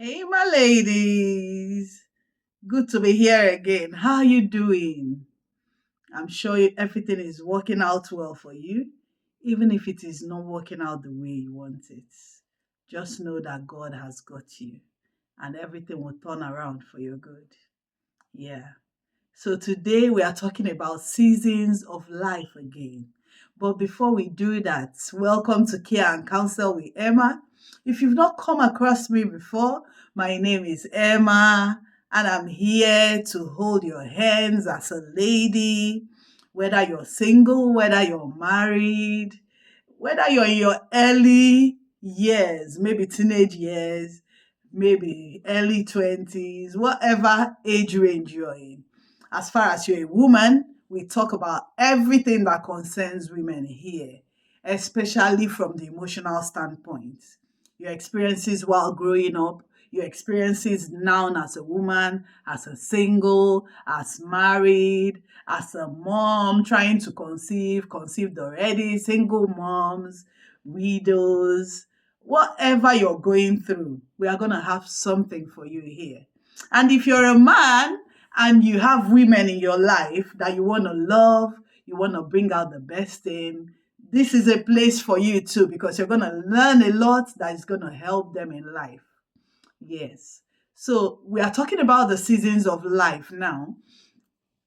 Hey, my ladies. Good to be here again. How are you doing? I'm sure everything is working out well for you, even if it is not working out the way you want it. Just know that God has got you and everything will turn around for your good. Yeah. So today we are talking about seasons of life again. But before we do that, welcome to Care and Counsel with Emma. If you've not come across me before, my name is Emma and I'm here to hold your hands as a lady, whether you're single, whether you're married, whether you're in your early years, maybe teenage years, maybe early 20s, whatever age range you're in. As far as you're a woman, we talk about everything that concerns women here, especially from the emotional standpoint. Your experiences while growing up, your experiences now as a woman, as a single, as married, as a mom trying to conceive, conceived already, single moms, widows, whatever you're going through, we are going to have something for you here. And if you're a man and you have women in your life that you want to love, you want to bring out the best in, this is a place for you too because you're going to learn a lot that is going to help them in life. Yes. So we are talking about the seasons of life now.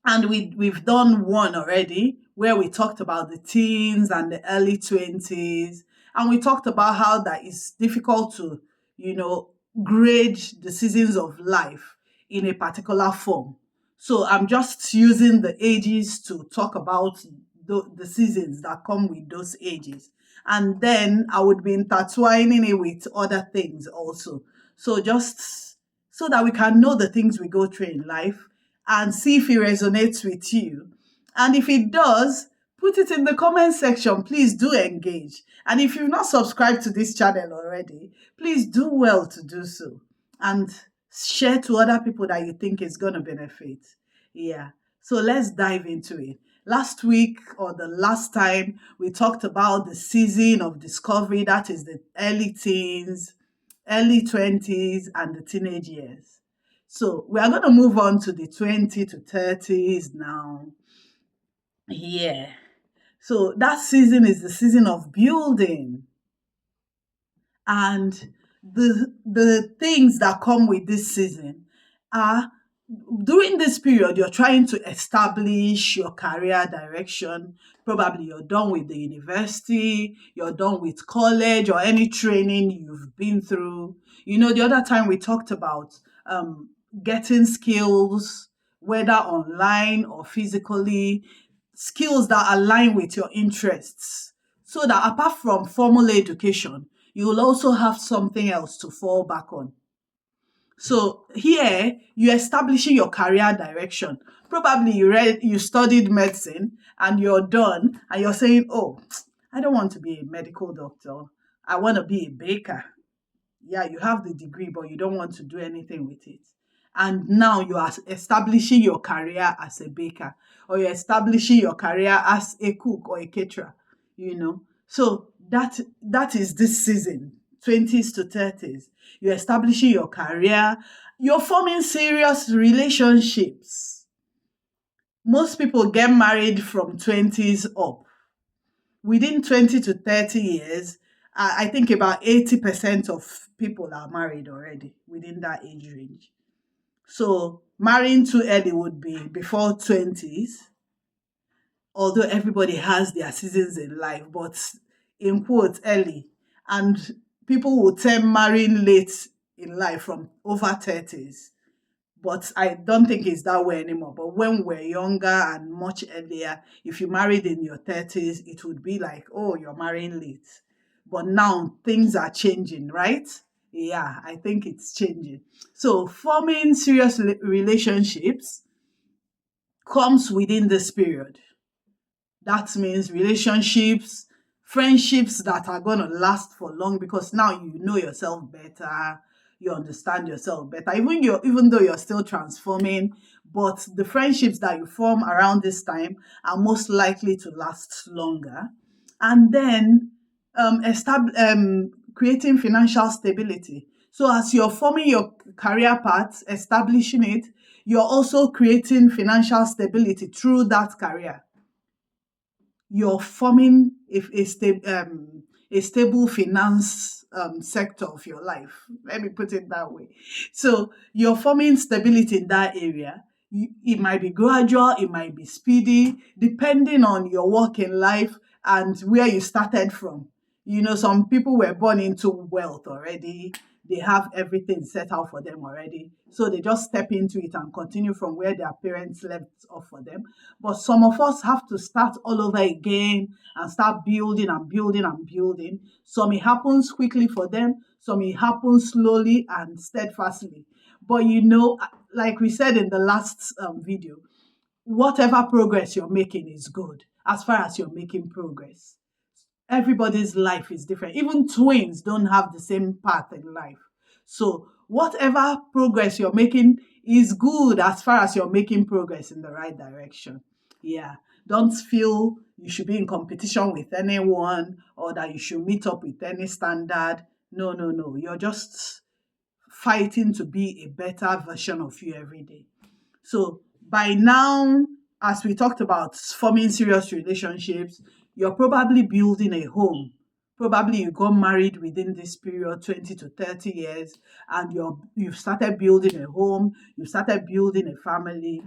And we've done one already where we talked about the teens and the early 20s. And we talked about how that is difficult to, you know, grade the seasons of life in a particular form. So I'm just using the ages to talk about the seasons that come with those ages. And then I would be intertwining it with other things also. So just so that we can know the things we go through in life and see if it resonates with you. And if it does, put it in the comment section. Please do engage. And if you've not subscribed to this channel already, please do well to do so. And share to other people that you think is going to benefit. Yeah. So let's dive into it. Last week or the last time, we talked about the season of discovery, that is the early teens, early 20s, and the teenage years. So we are going to move on to the 20 to 30s now. Yeah. So that season is the season of building. And the things that come with this season are during this period you're trying to establish your career direction. Probably you're done with the university, you're done with college or any training you've been through. The other time we talked about getting skills, whether online or physically, skills that align with your interests, so that apart from formal education, you will also have something else to fall back on. So here you're establishing your career direction. Probably you studied medicine and you're done and you're saying, "Oh, I don't want to be a medical doctor. I want to be a baker." Yeah, you have the degree, but you don't want to do anything with it. And now you are establishing your career as a baker, or you're establishing your career as a cook or a caterer, So that is this season, 20s to 30s. You're establishing your career, you're forming serious relationships. Most people get married from 20s up. Within 20 to 30 years, I think about 80% of people are married already within that age range. So marrying too early would be before 20s, although everybody has their seasons in life, but in quotes, early. And people will term marrying late in life from over 30s. But I don't think it's that way anymore. But when we're younger and much earlier, if you married in your 30s, it would be like, oh, you're marrying late. But now things are changing, right? Yeah, I think it's changing. So forming serious relationships comes within this period. That means relationships, friendships that are going to last for long because now you know yourself better, you understand yourself better. Even though you're still transforming, but the friendships that you form around this time are most likely to last longer. And then creating financial stability. So as you're forming your career path, establishing it, you're also creating financial stability through that career. You're forming a stable finance sector of your life. Let me put it that way. So you're forming stability in that area. It might be gradual, it might be speedy, depending on your work in life and where you started from. Some people were born into wealth already. They have everything set out for them already. So they just step into it and continue from where their parents left off for them. But some of us have to start all over again and start building and building and building. Some it happens quickly for them, some it happens slowly and steadfastly. But like we said in the last video, whatever progress you're making is good as far as you're making progress. Everybody's life is different. Even twins don't have the same path in life. So, whatever progress you're making is good as far as you're making progress in the right direction. Yeah. Don't feel you should be in competition with anyone or that you should meet up with any standard. No, no, no. You're just fighting to be a better version of you every day. So by now, as we talked about forming serious relationships, you're probably building a home. Probably you got married within this period, 20 to 30 years, and you've started building a home, you've started building a family,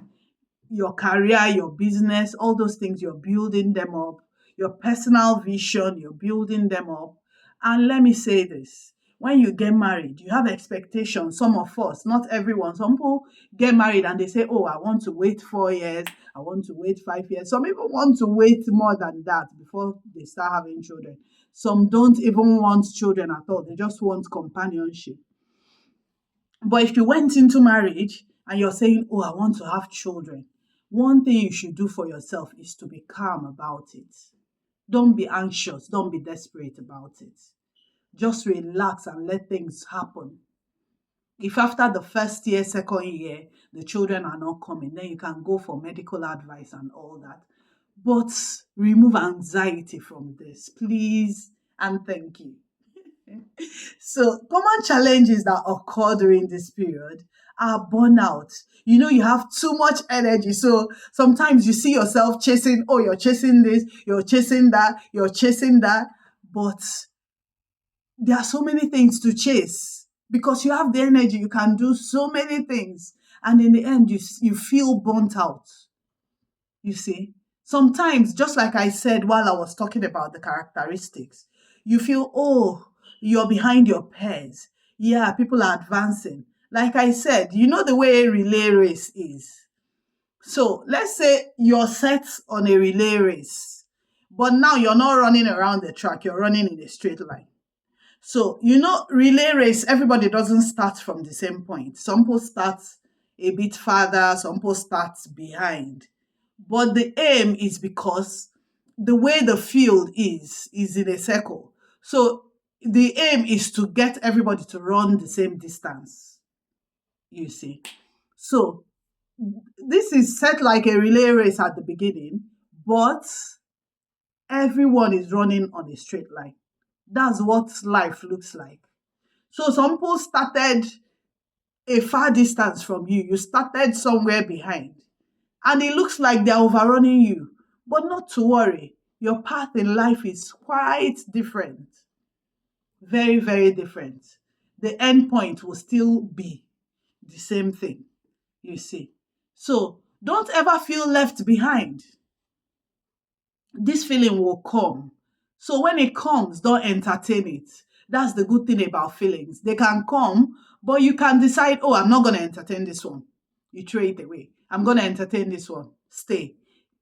your career, your business, all those things, you're building them up. Your personal vision, you're building them up. And let me say this, when you get married, you have expectations. Some of us, not everyone, some people get married and they say, oh, I want to wait 4 years, I want to wait 5 years. Some people want to wait more than that before they start having children. Some don't even want children at all, they just want companionship. But if you went into marriage and you're saying, oh, I want to have children, one thing you should do for yourself is to be calm about it. Don't be anxious, don't be desperate about it. Just relax and let things happen. If after the first year, second year, the children are not coming, then you can go for medical advice and all that. But remove anxiety from this, please, and thank you. So, common challenges that occur during this period are burnout. You have too much energy. So, sometimes you see yourself chasing, oh, you're chasing this, you're chasing that, you're chasing that. But there are so many things to chase because you have the energy, you can do so many things. And in the end, you feel burnt out. You see, sometimes, just like I said while I was talking about the characteristics, you feel, oh, you're behind your peers. Yeah, people are advancing. Like I said, you know the way a relay race is. So let's say you're set on a relay race, but now you're not running around the track, you're running in a straight line. So, relay race, everybody doesn't start from the same point. Some people start a bit farther, some people start behind. But the aim is because the way the field is in a circle. So the aim is to get everybody to run the same distance, you see. So this is set like a relay race at the beginning, but everyone is running on a straight line. That's what life looks like. So some people started a far distance from you. You started somewhere behind. And it looks like they're overrunning you. But not to worry. Your path in life is quite different. Very, very different. The end point will still be the same thing, you see. So don't ever feel left behind. This feeling will come. So when it comes, don't entertain it. That's the good thing about feelings. They can come, but you can decide, oh, I'm not going to entertain this one. You throw it away. I'm going to entertain this one. Stay.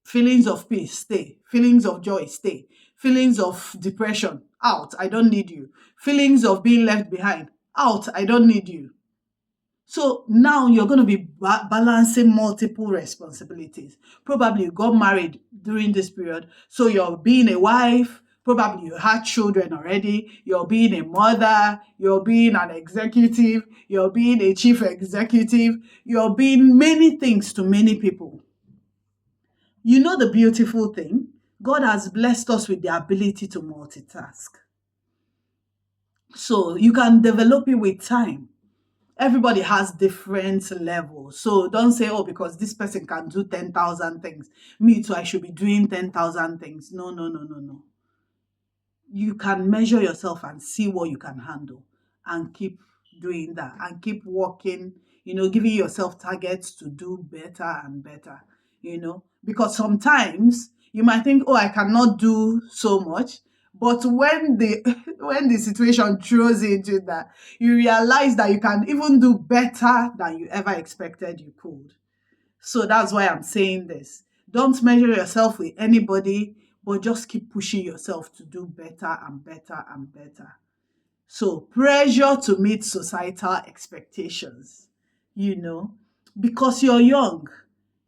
Feelings of peace, stay. Feelings of joy, stay. Feelings of depression, out. I don't need you. Feelings of being left behind, out. I don't need you. So now you're going to be balancing multiple responsibilities. Probably you got married during this period. So you're being a wife. Probably you had children already. You're being a mother. You're being an executive. You're being a chief executive. You're being many things to many people. You know the beautiful thing? God has blessed us with the ability to multitask. So you can develop it with time. Everybody has different levels. So don't say, oh, because this person can do 10,000 things, me too, I should be doing 10,000 things. No, no, no, no, no. You can measure yourself and see what you can handle and keep doing that and keep working, giving yourself targets to do better and better, because sometimes you might think, oh, I cannot do so much. But when the when the situation throws into that, you realize that you can even do better than you ever expected you could. So that's why I'm saying this. Don't measure yourself with anybody, but just keep pushing yourself to do better and better and better. So, pressure to meet societal expectations, you know, because you're young.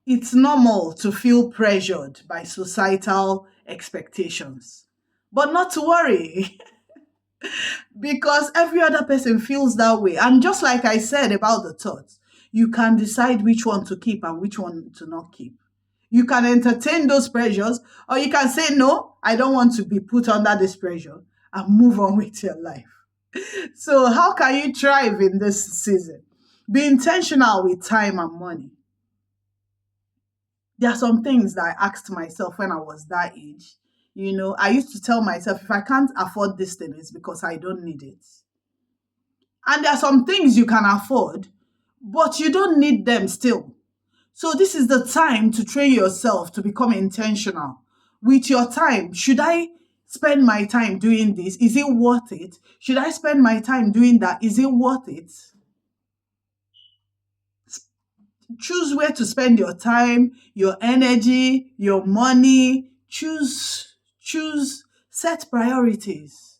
It's normal to feel pressured by societal expectations. But not to worry, because every other person feels that way. And just like I said about the thoughts, you can decide which one to keep and which one to not keep. You can entertain those pressures, or you can say, no, I don't want to be put under this pressure, and move on with your life. So, how can you thrive in this season? Be intentional with time and money. There are some things that I asked myself when I was that age. I used to tell myself, if I can't afford this thing, it's because I don't need it. And there are some things you can afford, but you don't need them still. So this is the time to train yourself to become intentional with your time. Should I spend my time doing this? Is it worth it? Should I spend my time doing that? Is it worth it? Choose where to spend your time, your energy, your money. Choose, set priorities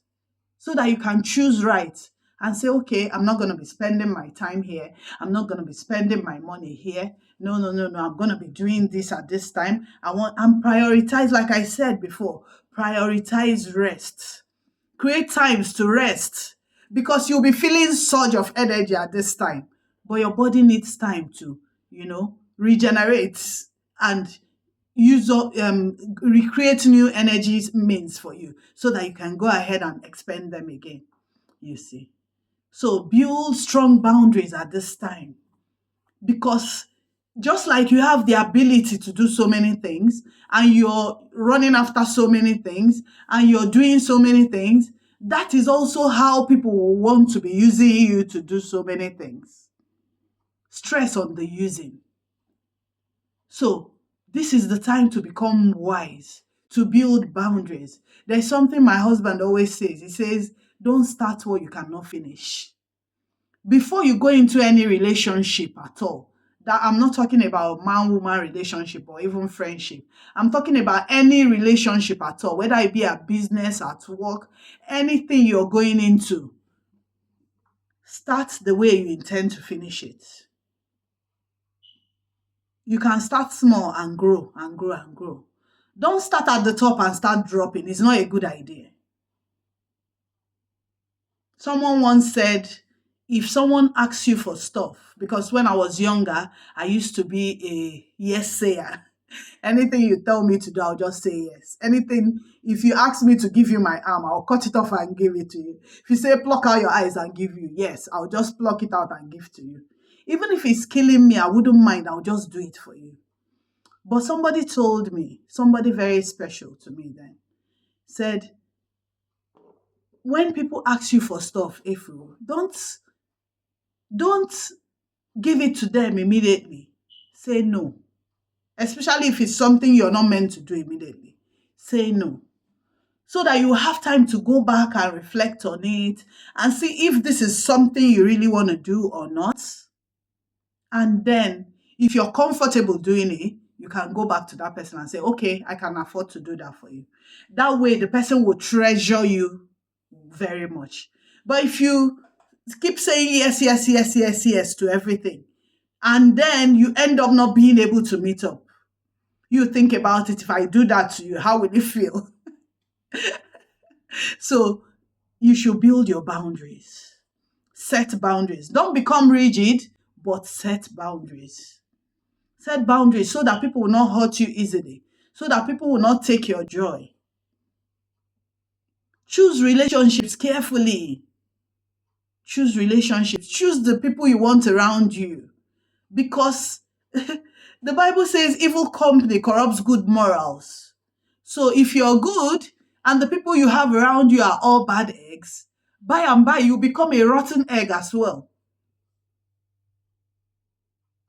so that you can choose right and say, okay, I'm not going to be spending my time here. I'm not going to be spending my money here. No, no, no, no. I'm going to be doing this at this time. And prioritize, like I said before, prioritize rest. Create times to rest because you'll be feeling surge of energy at this time. But your body needs time to, regenerate and use up, recreate new energies means for you so that you can go ahead and expend them again, you see. So build strong boundaries at this time because just like you have the ability to do so many things and you're running after so many things and you're doing so many things, that is also how people will want to be using you to do so many things. Stress on the using. So this is the time to become wise, to build boundaries. There's something my husband always says. He says, don't start what you cannot finish. Before you go into any relationship at all, that I'm not talking about man-woman relationship or even friendship. I'm talking about any relationship at all, whether it be a business, at work, anything you're going into. Start the way you intend to finish it. You can start small and grow and grow and grow. Don't start at the top and start dropping. It's not a good idea. Someone once said, if someone asks you for stuff, because when I was younger, I used to be a yes sayer. Anything you tell me to do, I'll just say yes. Anything, if you ask me to give you my arm, I'll cut it off and give it to you. If you say pluck out your eyes and give you, yes, I'll just pluck it out and give to you. Even if it's killing me, I wouldn't mind. I'll just do it for you. But somebody told me, somebody very special to me then, said, when people ask you for stuff, April, don't give it to them immediately. Say no. Especially if it's something you're not meant to do immediately. Say no. So that you have time to go back and reflect on it and see if this is something you really want to do or not. And then, if you're comfortable doing it, you can go back to that person and say, okay, I can afford to do that for you. That way, the person will treasure you very much. But if you keep saying yes, yes, yes, yes, yes to everything, and then you end up not being able to meet up, you think about it. If I do that to you, how will it feel? So you should build your boundaries. Set boundaries. Don't become rigid, but set boundaries. Set boundaries so that people will not hurt you easily, so that people will not take your joy. Choose relationships carefully. Choose relationships. Choose the people you want around you. Because the Bible says evil company corrupts good morals. So if you're good and the people you have around you are all bad eggs, by and by you become a rotten egg as well.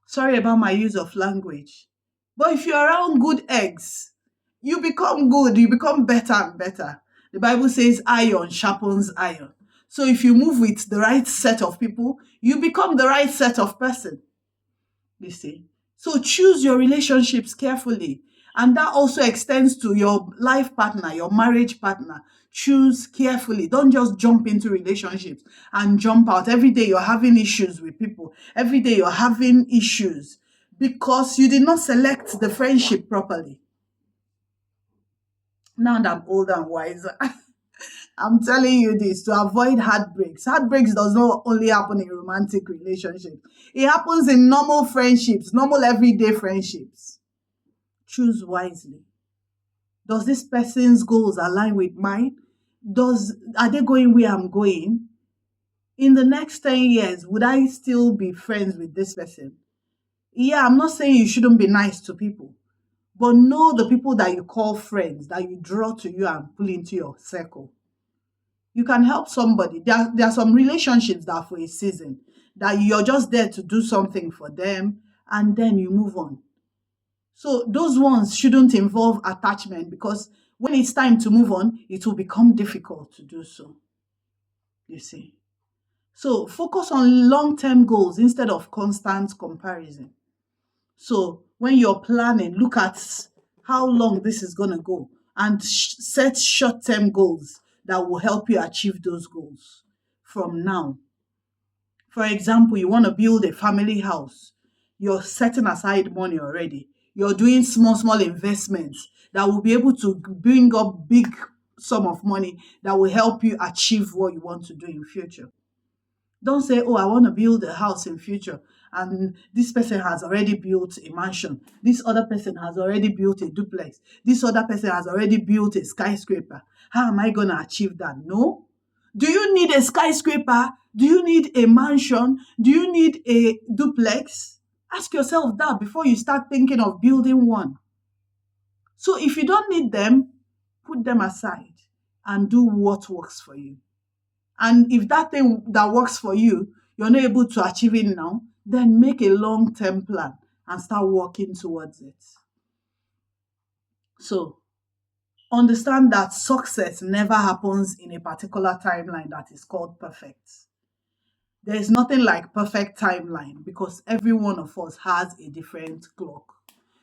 Sorry about my use of language. But if you're around good eggs, you become good, you become better and better. The Bible says iron sharpens iron. So if you move with the right set of people, you become the right set of person. You see. So choose your relationships carefully. And that also extends to your life partner, your marriage partner. Choose carefully. Don't just jump into relationships and jump out. Every day you're having issues with people. Every day you're having issues because you did not select the friendship properly. Now that I'm older and wiser, I'm telling you this to avoid heartbreaks. Heartbreaks does not only happen in romantic relationships. It happens in normal friendships, normal everyday friendships. Choose wisely. Does this person's goals align with mine? Are they going where I'm going? In the next 10 years, would I still be friends with this person? Yeah, I'm not saying you shouldn't be nice to people, but know the people that you call friends, that you draw to you and pull into your circle. You can help somebody. There are some relationships that are for a season, that you're just there to do something for them and then you move on. So those ones shouldn't involve attachment because when it's time to move on, it will become difficult to do so. You see. So focus on long-term goals instead of constant comparison. So when you're planning, look at how long this is going to go and set short-term goals that will help you achieve those goals from now. For example, you want to build a family house. You're setting aside money already. You're doing small, small investments that will be able to bring up big sum of money that will help you achieve what you want to do in future. Don't say, oh, I want to build a house in future. And this person has already built a mansion. This other person has already built a duplex. This other person has already built a skyscraper. How am I going to achieve that? No. Do you need a skyscraper? Do you need a mansion? Do you need a duplex? Ask yourself that before you start thinking of building one. So if you don't need them, put them aside and do what works for you. And if that thing that works for you, you're not able to achieve it now, then make a long-term plan and start working towards it. So understand that success never happens in a particular timeline that is called perfect. There is nothing like perfect timeline because every one of us has a different clock,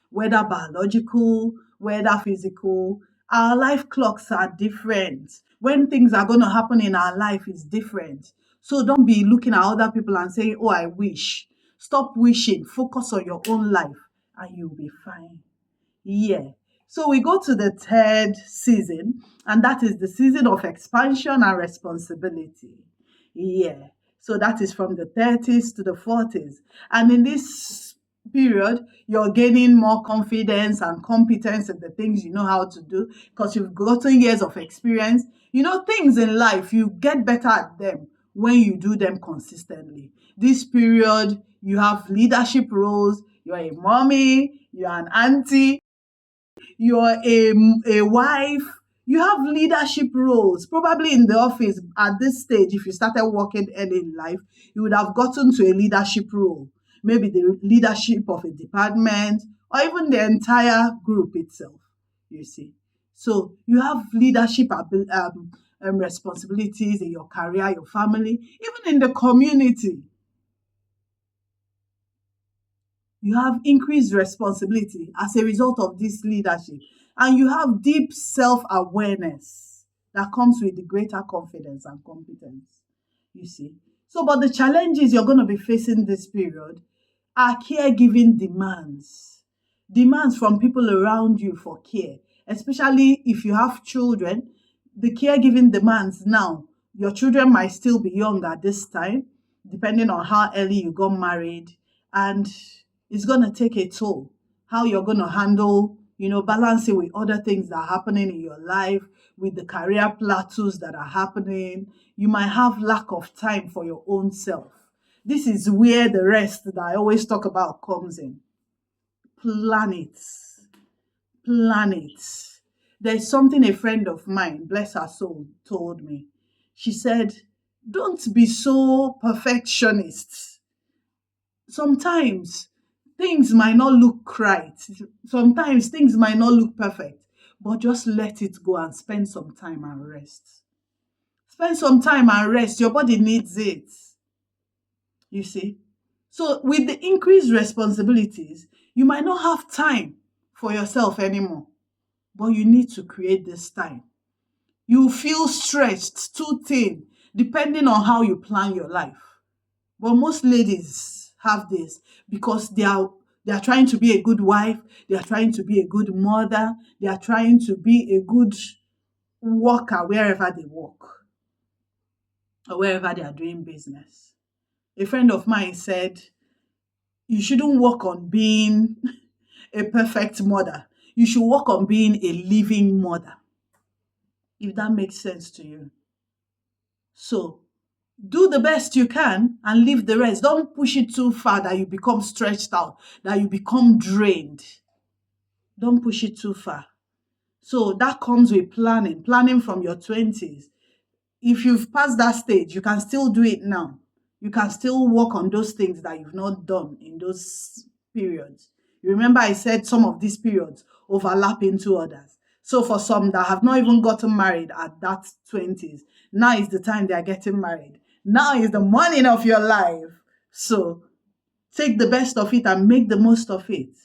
whether biological, whether physical. Our life clocks are different. When things are going to happen in our life is different. So don't be looking at other people and saying, oh, I wish. Stop wishing. Focus on your own life and you'll be fine. Yeah. So we go to the third season, and that is the season of expansion and responsibility. Yeah. So that is from the 30s to the 40s. And in this period, you're gaining more confidence and competence in the things you know how to do because you've gotten years of experience. You know, things in life, you get better at them when you do them consistently. This period, you have leadership roles, you're a mommy, you're an auntie, you're a wife, you have leadership roles. Probably in the office at this stage, if you started working early in life, you would have gotten to a leadership role. Maybe the leadership of a department or even the entire group itself, you see. So you have leadership responsibilities in your career, your family, even in the community. You have increased responsibility as a result of this leadership. And you have deep self awareness that comes with the greater confidence and competence. You see. So, but the challenges you're going to be facing this period are caregiving demands, demands from people around you for care, especially if you have children. The caregiving demands now, your children might still be young at this time, depending on how early you got married, and it's going to take a toll how you're going to handle balance it with other things that are happening in your life, with the career plateaus that are happening. You might have lack of time for your own self. This is where the rest that I always talk about comes in. Plan it. Plan it. There's something a friend of mine, bless her soul, told me. She said, don't be so perfectionist. Sometimes things might not look right. Sometimes things might not look perfect, but just let it go and spend some time and rest. Spend some time and rest. Your body needs it. You see? So, with the increased responsibilities, you might not have time for yourself anymore, but you need to create this time. You feel stretched, too thin, depending on how you plan your life. But most ladies have this because they are trying to be a good wife, they are trying to be a good mother, they are trying to be a good worker wherever they work or wherever they are doing business. A friend of mine said, you shouldn't work on being a perfect mother. You should work on being a living mother, if that makes sense to you. So, do the best you can and leave the rest. Don't push it too far that you become stretched out, that you become drained. Don't push it too far. So that comes with planning from your 20s. If you've passed that stage, you can still do it now. You can still work on those things that you've not done in those periods. You remember I said some of these periods overlap into others. So for some that have not even gotten married at that 20s, now is the time they are getting married. Now is the morning of your life. So take the best of it and make the most of it.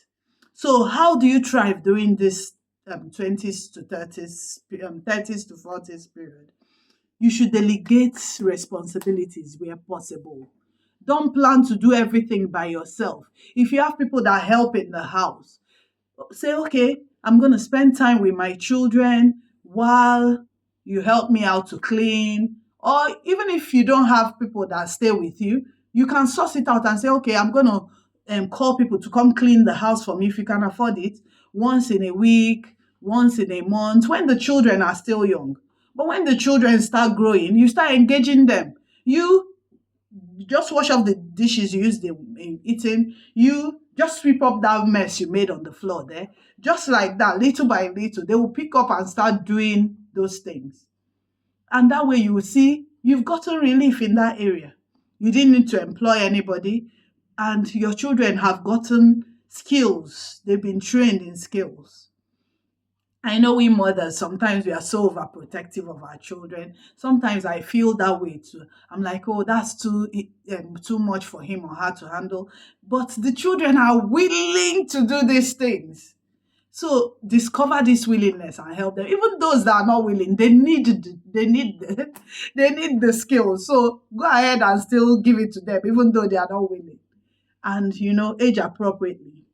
So how do you thrive during this 20s to 30s, 30s to 40s period? You should delegate responsibilities where possible. Don't plan to do everything by yourself. If you have people that help in the house, say, okay, I'm going to spend time with my children while you help me out to clean. Or even if you don't have people that stay with you, you can source it out and say, okay, I'm going to call people to come clean the house for me if you can afford it, once in a week, once in a month, when the children are still young. But when the children start growing, you start engaging them. You just wash off the dishes you used in eating. You just sweep up that mess you made on the floor there. Just like that, little by little, they will pick up and start doing those things. And that way you will see you've gotten relief in that area. You didn't need to employ anybody, and your children have gotten skills. They've been trained in skills. I know we mothers, sometimes we are so overprotective of our children. Sometimes I feel that way too. I'm like, oh, that's too much for him or her to handle. But the children are willing to do these things. So discover this willingness and help them. Even those that are not willing, they need the skills. So go ahead and still give it to them, even though they are not willing. And age appropriately.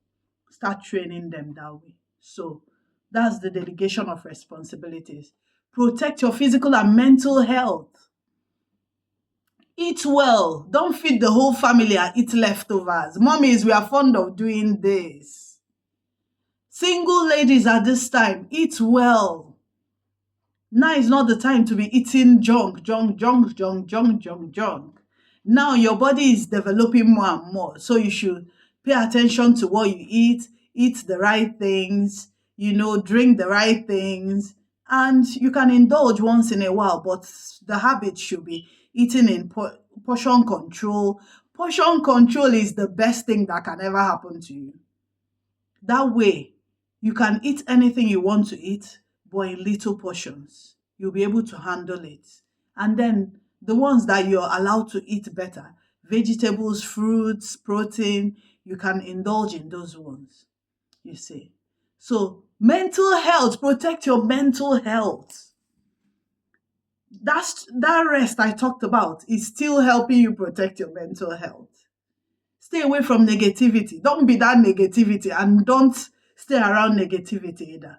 Start training them that way. So that's the delegation of responsibilities. Protect your physical and mental health. Eat well. Don't feed the whole family and eat leftovers. Mommies, we are fond of doing this. Single ladies at this time, eat well. Now is not the time to be eating junk. Now your body is developing more and more, so you should pay attention to what you eat the right things, drink the right things, and you can indulge once in a while, but the habit should be eating in portion control. Portion control is the best thing that can ever happen to you. That way, you can eat anything you want to eat, but in little portions. You'll be able to handle it. And then the ones that you're allowed to eat better, vegetables, fruits, protein, you can indulge in those ones, you see. So mental health, protect your mental health. That rest I talked about is still helping you protect your mental health. Stay away from negativity. Don't be that negativity, and don't stay around negativity either,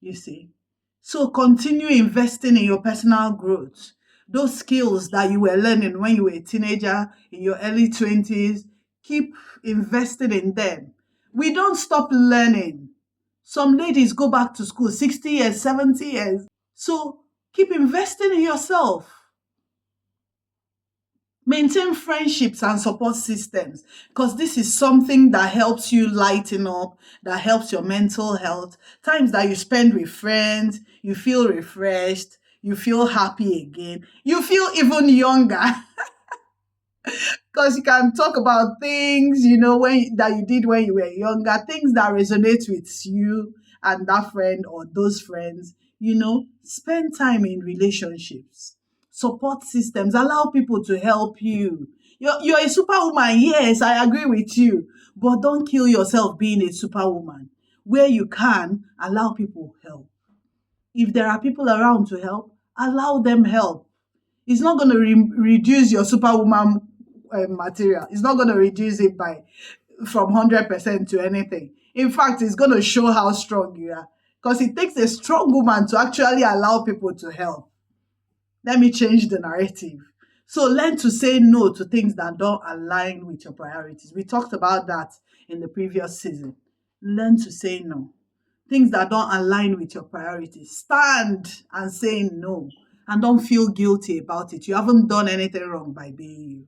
you see. So continue investing in your personal growth. Those skills that you were learning when you were a teenager, in your early 20s, keep investing in them. We don't stop learning. Some ladies go back to school 60 years, 70 years. So keep investing in yourself. Maintain friendships and support systems, because this is something that helps you lighten up, that helps your mental health. Times that you spend with friends, you feel refreshed, you feel happy again, you feel even younger. Because you can talk about things, when that you did when you were younger, things that resonate with you and that friend or those friends. Spend time in relationships, support systems, allow people to help you. You're a superwoman, yes, I agree with you, but don't kill yourself being a superwoman. Where you can, allow people help. If there are people around to help, allow them help. It's not going to reduce your superwoman material. It's not going to reduce it by from 100% to anything. In fact, it's going to show how strong you are, because it takes a strong woman to actually allow people to help. Let me change the narrative. So learn to say no to things that don't align with your priorities. We talked about that in the previous season. Learn to say no. Things that don't align with your priorities. Stand and say no. And don't feel guilty about it. You haven't done anything wrong by being you.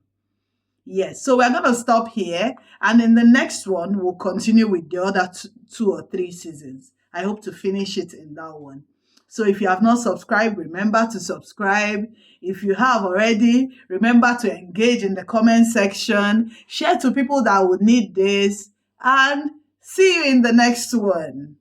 Yes, so we're going to stop here. And in the next one, we'll continue with the other two or three seasons. I hope to finish it in that one. So if you have not subscribed, remember to subscribe. If you have already, remember to engage in the comment section. Share to people that would need this. And see you in the next one.